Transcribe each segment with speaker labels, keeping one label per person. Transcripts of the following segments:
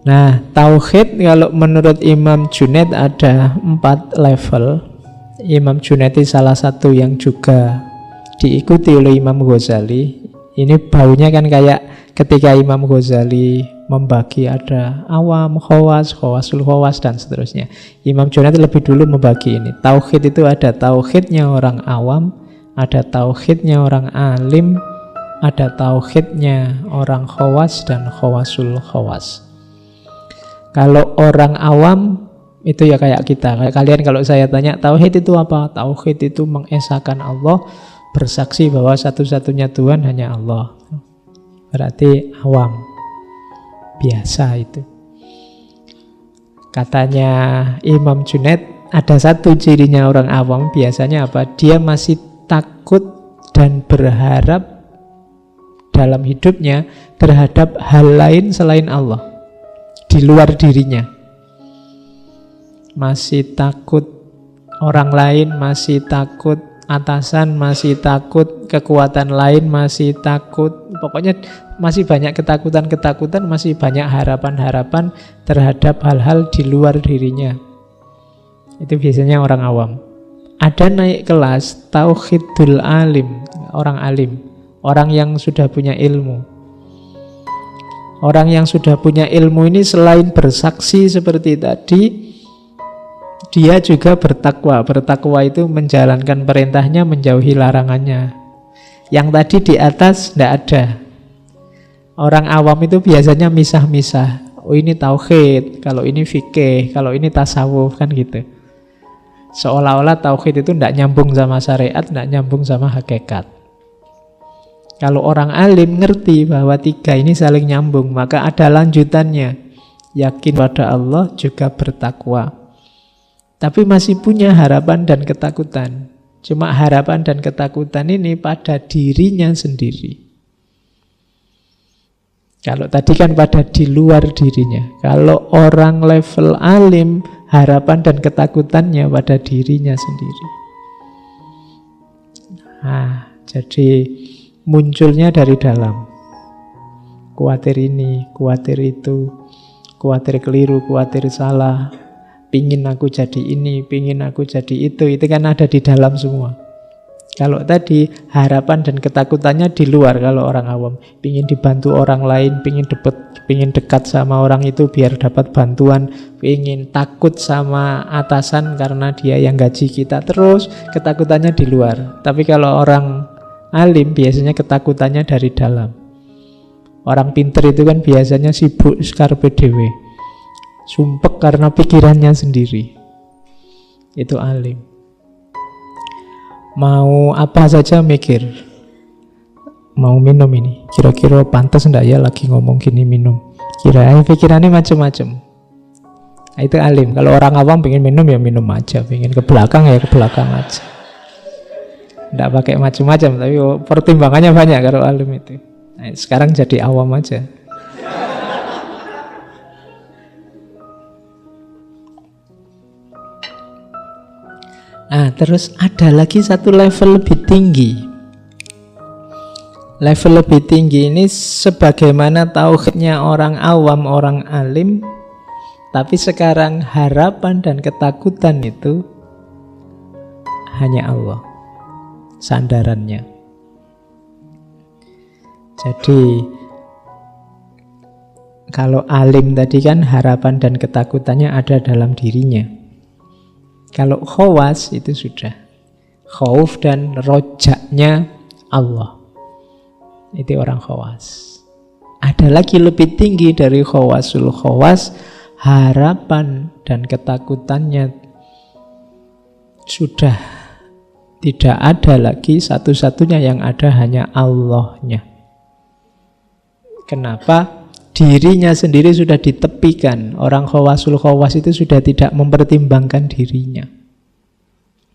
Speaker 1: Nah, tauhid kalau menurut Imam Junaid ada 4 level. Imam Junaid itu salah satu yang juga diikuti oleh Imam Ghazali. Ini baunya kan kayak ketika Imam Ghazali membagi ada awam, khawas, khawasul khawas, dan seterusnya. Imam Junaid lebih dulu membagi ini. Tauhid itu ada tauhidnya orang awam, ada tauhidnya orang alim, ada tauhidnya orang khawas dan khawasul khawas. Kalau orang awam itu ya kayak kita, kayak kalian kalau saya tanya tauhid itu apa? Tauhid itu mengesahkan Allah, bersaksi bahwa satu-satunya Tuhan hanya Allah. Berarti awam, biasa itu. Katanya Imam Junaid ada satu cirinya orang awam biasanya apa? Dia masih takut dan berharap dalam hidupnya terhadap hal lain selain Allah, di luar dirinya. Masih takut orang lain, masih takut atasan, masih takut kekuatan lain, masih takut, pokoknya masih banyak ketakutan-ketakutan, masih banyak harapan-harapan terhadap hal-hal di luar dirinya. Itu biasanya orang awam. Ada naik kelas tauhidul alim, orang alim, orang yang sudah punya ilmu. Orang yang sudah punya ilmu ini selain bersaksi seperti tadi, dia juga bertakwa. Bertakwa itu menjalankan perintahnya, menjauhi larangannya. Yang tadi di atas tidak ada. Orang awam itu biasanya misah-misah. Oh ini tauhid, kalau ini fikih, kalau ini tasawuf, kan gitu. Seolah-olah tauhid itu tidak nyambung sama syariat, tidak nyambung sama hakikat. Kalau orang alim ngerti bahwa 3 ini saling nyambung, maka ada lanjutannya. Yakin pada Allah juga bertakwa. Tapi masih punya harapan dan ketakutan. Cuma harapan dan ketakutan ini pada dirinya sendiri. Kalau tadi kan pada di luar dirinya. Kalau orang level alim, harapan dan ketakutannya pada dirinya sendiri. Nah, jadi munculnya dari dalam. Kuatir ini, kuatir itu, kuatir keliru, kuatir salah, pingin aku jadi ini, pingin aku jadi itu kan ada di dalam semua. Kalau tadi harapan dan ketakutannya di luar. Kalau orang awam pingin dibantu orang lain, pingin dekat sama orang itu biar dapat bantuan, pingin takut sama atasan karena dia yang gaji kita, terus ketakutannya di luar. Tapi kalau orang alim biasanya ketakutannya dari dalam. Orang pinter itu kan biasanya sibuk skarpe dewe, sumpek karena pikirannya sendiri. Itu alim. Mau apa saja mikir. Mau minum ini, kira-kira pantas enggak ya lagi ngomong gini minum. Kira-kira pikirannya macam-macam. Nah, itu alim. Kalau orang awam pengen minum ya minum aja, pengen ke belakang ya ke belakang aja. Enggak pakai macam-macam, tapi pertimbangannya banyak kalau alim itu. Nah, sekarang jadi awam aja. Nah, terus ada lagi satu level lebih tinggi. Level lebih tinggi ini sebagaimana tauhidnya orang awam, orang alim, tapi sekarang harapan dan ketakutan itu hanya Allah, sandarannya. Jadi kalau alim tadi kan harapan dan ketakutannya ada dalam dirinya. Kalau khawas itu sudah khauf dan rojaknya Allah. Itu orang khawas. Ada lagi lebih tinggi dari khawasul khawas, harapan dan ketakutannya sudah tidak ada lagi, satu-satunya yang ada hanya Allahnya. Kenapa? Dirinya sendiri sudah ditepikan. Orang khawasul khawas itu sudah tidak mempertimbangkan dirinya.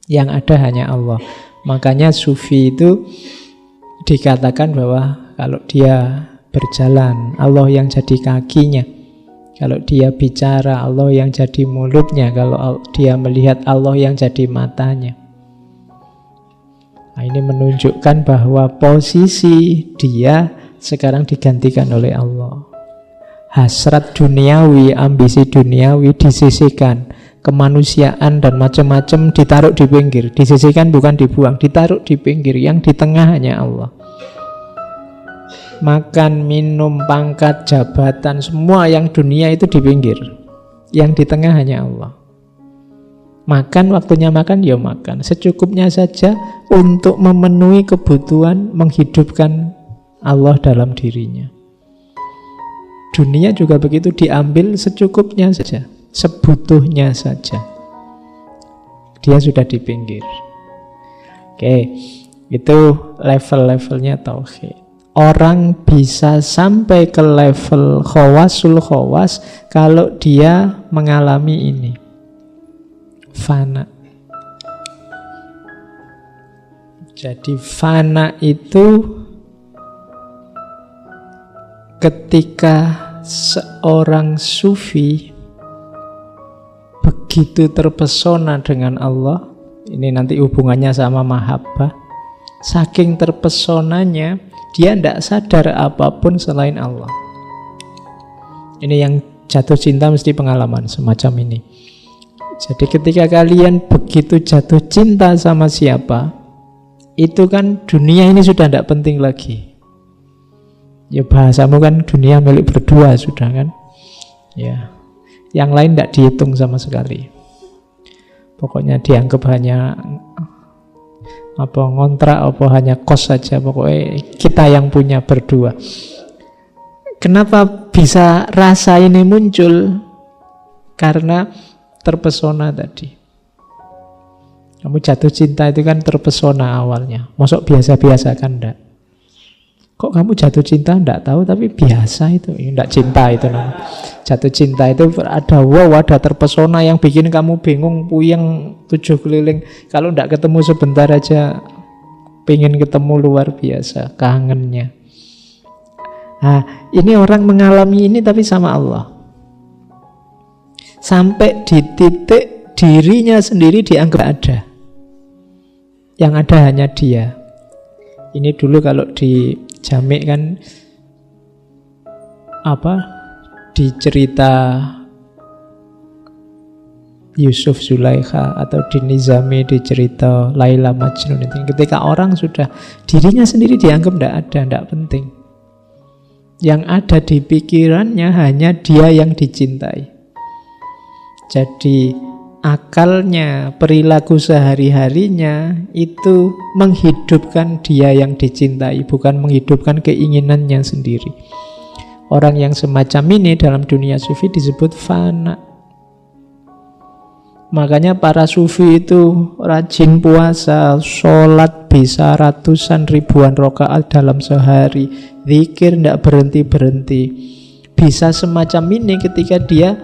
Speaker 1: Yang ada hanya Allah. Makanya sufi itu dikatakan bahwa kalau dia berjalan, Allah yang jadi kakinya. Kalau dia bicara, Allah yang jadi mulutnya. Kalau dia melihat, Allah yang jadi matanya. Nah, ini menunjukkan bahwa posisi dia sekarang digantikan oleh Allah. hasrat duniawi, ambisi duniawi disisihkan, kemanusiaan dan macam-macam ditaruh di pinggir. Disisihkan bukan dibuang, ditaruh di pinggir. Yang di tengah hanya Allah. Makan, minum, pangkat, jabatan, semua yang dunia itu di pinggir. Yang di tengah hanya Allah. Makan, waktunya makan, ya makan. Secukupnya saja untuk memenuhi kebutuhan menghidupkan Allah dalam dirinya. Dunia juga begitu, diambil secukupnya saja, sebutuhnya saja. Dia sudah di pinggir. Oke, itu level-levelnya tauhid. Orang bisa sampai ke level khawasul khawas kalau dia mengalami ini, fana. Jadi fana itu ketika seorang sufi begitu terpesona dengan Allah, ini nanti hubungannya sama mahabbah, saking terpesonanya dia tidak sadar apapun selain Allah. Ini yang jatuh cinta mesti pengalaman semacam ini. Jadi ketika kalian begitu jatuh cinta sama siapa, itu kan dunia ini sudah tidak penting lagi. Ya bahasamu kan dunia milik berdua sudah kan. Ya, yang lain tidak dihitung sama sekali. Pokoknya dianggap hanya ngontrak, hanya kos saja. Pokoknya kita yang punya berdua. Kenapa bisa rasa ini muncul? Karena terpesona tadi. Kamu jatuh cinta itu kan terpesona awalnya. Mosok biasa-biasa kan enggak. Kok kamu jatuh cinta? Enggak tahu, tapi biasa itu. Enggak cinta itu namanya. Jatuh cinta itu ada wow, ada terpesona yang bikin kamu bingung, puyeng, tujuh keliling. Kalau enggak ketemu sebentar aja, pengen ketemu luar biasa, kangennya. Nah, ini orang mengalami ini tapi sama Allah. Sampai di titik dirinya sendiri dianggap ada. Yang ada hanya dia. Ini dulu kalau di Jamik kan di cerita Yusuf Zulaikha atau di Nizami di cerita Laila Majnun itu, ketika orang sudah dirinya sendiri dianggap tidak ada, tidak penting. Yang ada di pikirannya hanya dia yang dicintai. Jadi akalnya, perilaku sehari-harinya itu menghidupkan dia yang dicintai, bukan menghidupkan keinginannya sendiri. Orang yang semacam ini dalam dunia sufi disebut fana. Makanya para sufi itu rajin puasa, sholat bisa ratusan ribuan rakaat dalam sehari, zikir tidak berhenti-berhenti. Bisa semacam ini ketika dia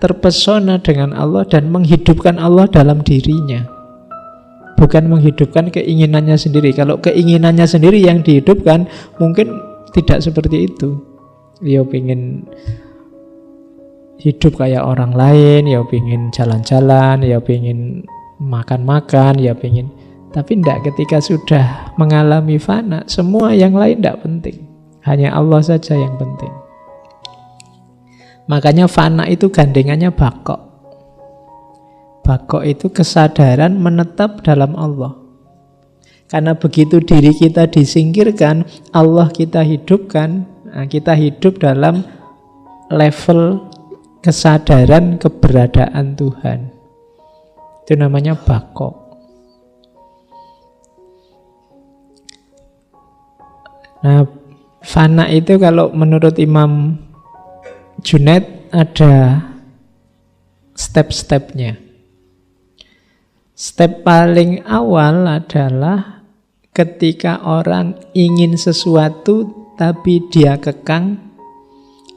Speaker 1: terpesona dengan Allah dan menghidupkan Allah dalam dirinya, bukan menghidupkan keinginannya sendiri. Kalau keinginannya sendiri yang dihidupkan, mungkin tidak seperti itu. Ya pengen hidup kayak orang lain, ya pengen jalan-jalan, ya pengen makan-makan, ya pengen. Tapi tidak, ketika sudah mengalami fana, semua yang lain tidak penting, hanya Allah saja yang penting. Makanya fana itu gandengannya bakok. Bakok itu kesadaran menetap dalam Allah. Karena begitu diri kita disingkirkan, Allah kita hidupkan, kita hidup dalam level kesadaran keberadaan Tuhan. Itu namanya bakok. Nah, fana itu kalau menurut Imam Junaid ada step-stepnya. Step paling awal adalah ketika orang ingin sesuatu tapi dia kekang,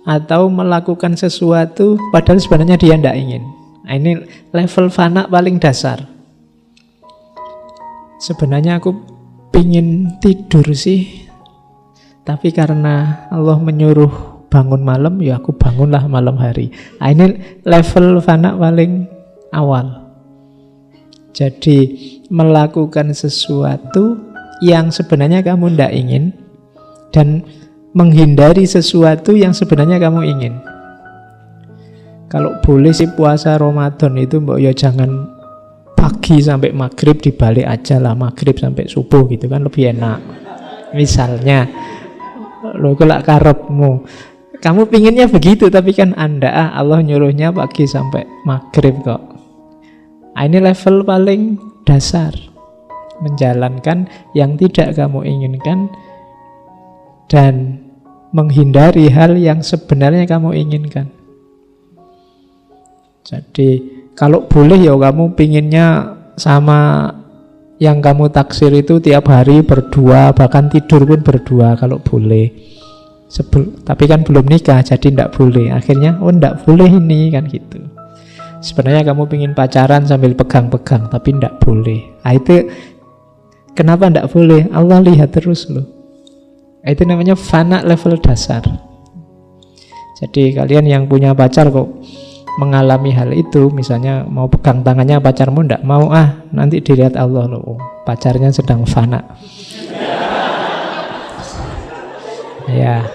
Speaker 1: atau melakukan sesuatu padahal sebenarnya dia tidak ingin. Nah, ini level fana paling dasar. Sebenarnya aku pingin tidur sih, tapi karena Allah menyuruh bangun malam, ya aku bangunlah malam hari. Nah, ini level fana paling awal. Jadi melakukan sesuatu yang sebenarnya kamu tidak ingin dan menghindari sesuatu yang sebenarnya kamu ingin. Kalau boleh sih puasa Ramadan itu mbok ya jangan pagi sampai maghrib, dibalik aja lah, maghrib sampai subuh gitu kan lebih enak. Misalnya, lo kelak karepmu, kamu pinginnya begitu, tapi kan Anda Allah nyuruhnya pagi sampai maghrib kok. Ini level paling dasar, menjalankan yang tidak kamu inginkan dan menghindari hal yang sebenarnya kamu inginkan. Jadi kalau boleh ya kamu pinginnya sama yang kamu taksir itu tiap hari berdua, bahkan tidur pun berdua kalau boleh. Tapi kan belum nikah, jadi tidak boleh. Akhirnya, oh tidak boleh ini, kan gitu. Sebenarnya kamu pingin pacaran sambil pegang-pegang, tapi tidak boleh. Nah, itu kenapa tidak boleh? Allah lihat terus loh. Itu namanya fana level dasar. Jadi kalian yang punya pacar kok mengalami hal itu, misalnya mau pegang tangannya pacarmu tidak mau, nanti dilihat Allah loh, pacarnya sedang fana. Ya,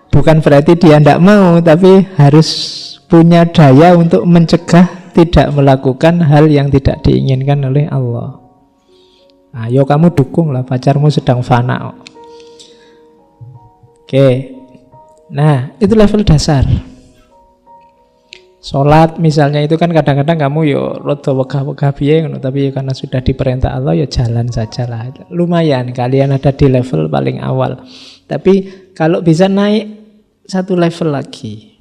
Speaker 1: bukan berarti dia tidak mau, tapi harus punya daya untuk mencegah tidak melakukan hal yang tidak diinginkan oleh Allah. Ayo kamu dukung lah, pacarmu sedang fana. Oke, nah itu level dasar. Sholat misalnya itu kan kadang-kadang kamu yo rada wegah-wegah piye ngono, tapi karena sudah diperintah Allah ya jalan sajalah. Lumayan kalian ada di level paling awal. Tapi kalau bisa naik satu level lagi.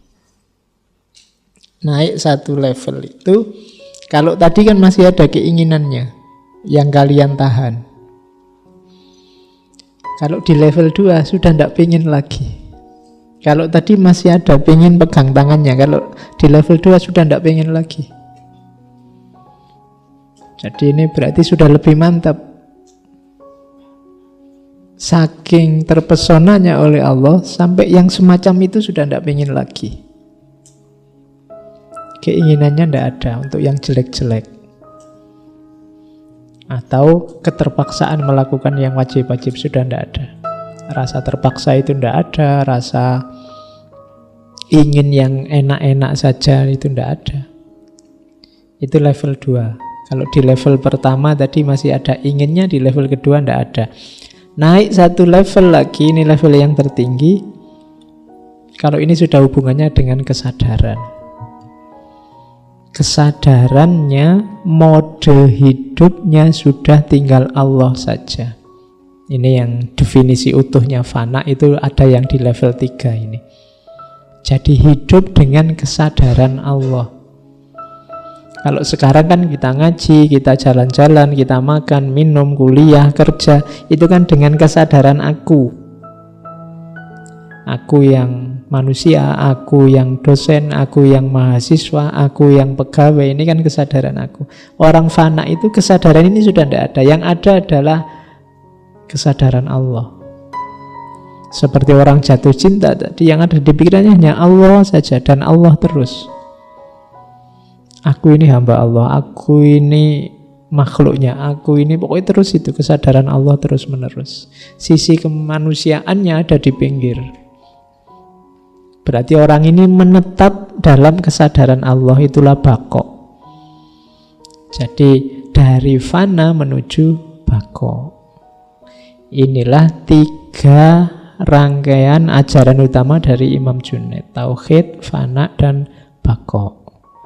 Speaker 1: Naik satu level itu, kalau tadi kan masih ada keinginannya yang kalian tahan. Kalau di level 2 sudah tidak pengen lagi. Kalau tadi masih ada pengen pegang tangannya, kalau di level 2 sudah tidak pengen lagi. Jadi ini berarti sudah lebih mantap. Saking terpesonanya oleh Allah, sampai yang semacam itu sudah tidak pengen lagi. Keinginannya tidak ada untuk yang jelek-jelek. Atau keterpaksaan melakukan yang wajib-wajib sudah tidak ada. Rasa terpaksa itu tidak ada, rasa ingin yang enak-enak saja itu tidak ada. Itu level 2. Kalau di level pertama tadi masih ada inginnya, di level kedua tidak ada. Naik satu level lagi, ini level yang tertinggi. Kalau ini sudah hubungannya dengan kesadaran. Kesadarannya, mode hidupnya sudah tinggal Allah saja. Ini yang definisi utuhnya fana itu ada yang di level 3 ini. Jadi hidup dengan kesadaran Allah. Kalau sekarang kan kita ngaji, kita jalan-jalan, kita makan, minum, kuliah, kerja, itu kan dengan kesadaran aku. Aku yang manusia, aku yang dosen, aku yang mahasiswa, aku yang pegawai, ini kan kesadaran aku. Orang fana itu kesadaran ini sudah tidak ada. Yang ada adalah kesadaran Allah. Seperti orang jatuh cinta tadi, yang ada di pikirannya hanya Allah saja dan Allah terus. Aku ini hamba Allah, aku ini makhluknya, aku ini pokoknya terus itu kesadaran Allah terus menerus. Sisi kemanusiaannya ada di pinggir. Berarti orang ini menetap dalam kesadaran Allah, itulah bako. Jadi dari fana menuju bako. Inilah 3 rangkaian ajaran utama dari Imam Junaid. Tauhid, fana, dan bako.